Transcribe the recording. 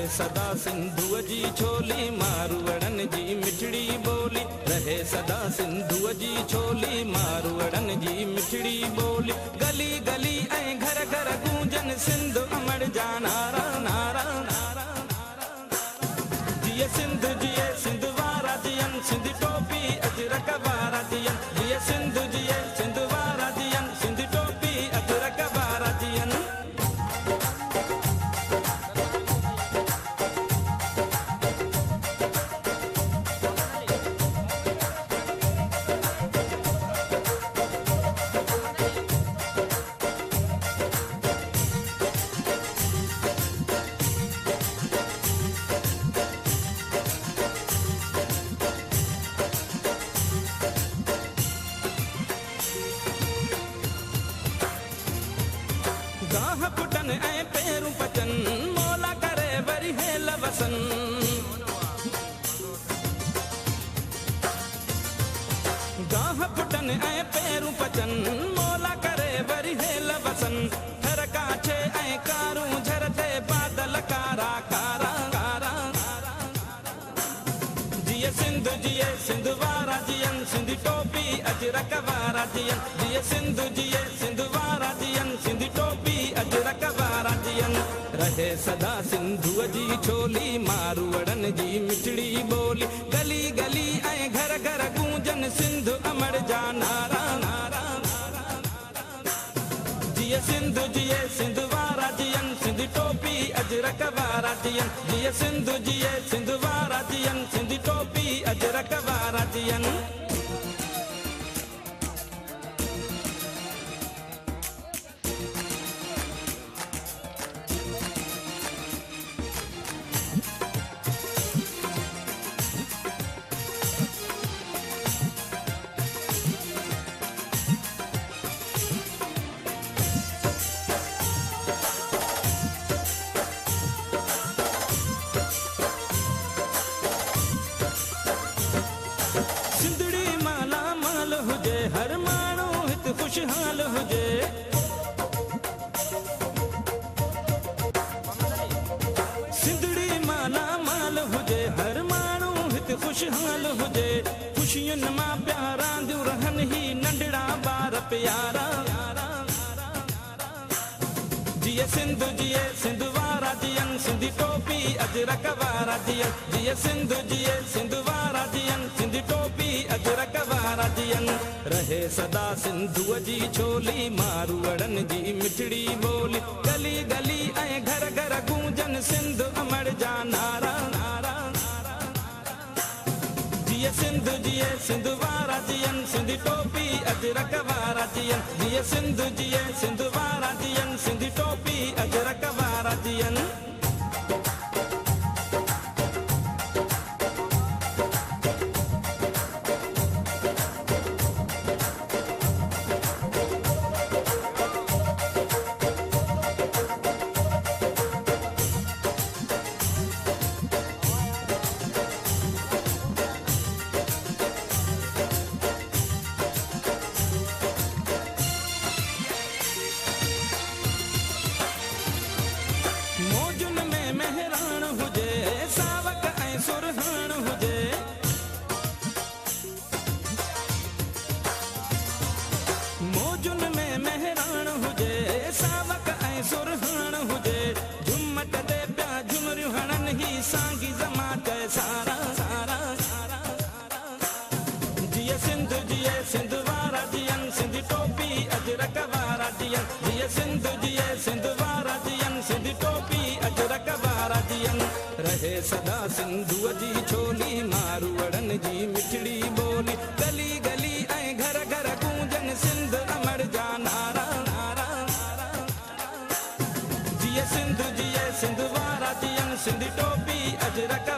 सदा सिंधुअ जी छोली मारवड़न जी मिठड़ी बोली। रहे सदा सिंधुअ जी छोली मारवड़न जी मिठड़ी बोली। गली गली ऐं घर घर गूंजन सिंध अमर जा नारा नारा नारा। जिए सिंध जिए सिंध वारा जियन सिंध टोपी अजरक वारा जियन। जिए सिंध जिए सिंध वारा जियन सिंध टोपी अजरक वारा जियन। गाह पुटन ऐं पेरूं पचन मोला करे वरी हेल वसन। गाह पुटन ऐं पेरूं पचन मोला करे वरी हेल वसन। थर काछे ऐं कारूं झरते बादल कारा कारा कारा। जिए सिंध जिए सिंध वारा जियन सिंध टोपी अजरक वारा जियन। जिए सिंध जिए सिंध वारा जियन सिंध टोपी अजरक वारा जियन। रहे सदा सिंधुअ जी छोली मारवड़न जी मिठड़ी बोली। गली गली ऐं घर घर गूंजन सिंध अमर जा नारा नारा नारा। जिए सिंध जिए सिंध वारा जियन सिंध टोपी अजरक वारा जियन। जिए सिंध जिए सिंध वारा जियन सिंध टोपी अजरक वारा जियन। सिंधड़ी माला माल हुजे हर माण्हू हित खुशहाल हुजे। सिंधड़ी माला माल हुजे हर माण्हू हित खुशहाल हुजे। खुशियुनि मां प्यारा दियूं रहन ही नंढड़ा ॿार प्यारा। जिए सिंध जिए सिंध वारा जियन सिंध टोपी अजरक वारा जियन। जिए सिंध जिए सिंध वारा जियन सिंध टोपी अजरक वारा जियन। रहे सदा सिंधुअ जी छोली मारवड़न जी मिठड़ी बोली। गली गली ऐं घर घर गूंजन सिंध अमर जा नारा नारा नारा। जिए सिंध जिए सिंध वारा जियन सिंध टोपी अजरक वारा जियन। जिए सिंध जिए सिंध वारा जियन सिंध टोपी अजरक वारा जियन। मौजुन में मेहरान हुजे सावक ऐं सुरहान हुजे। मौजुन में मेहरान हुजे सावक ऐं सुरहान हुजे। झुमट ते पिया झुमरियूं हणन ही सांगी जमात सारा सारा सारा। जिए सिंध जिए सिंध वारा जियन सिंध टोपी अजरक वारा जियन। जिए सिंध जिए सिंध वारा जियन सिंध टोपी अजरक वारा जियन। रहे सदा सिंधुअ जी छोली मारवड़न जी मिठड़ी बोली। गली गली ऐं घर घर गूंजन सिंध अमर जा नारा नारा नारा। जिए सिंध जिए सिंध वारा जियन सिंध टोपी अजरक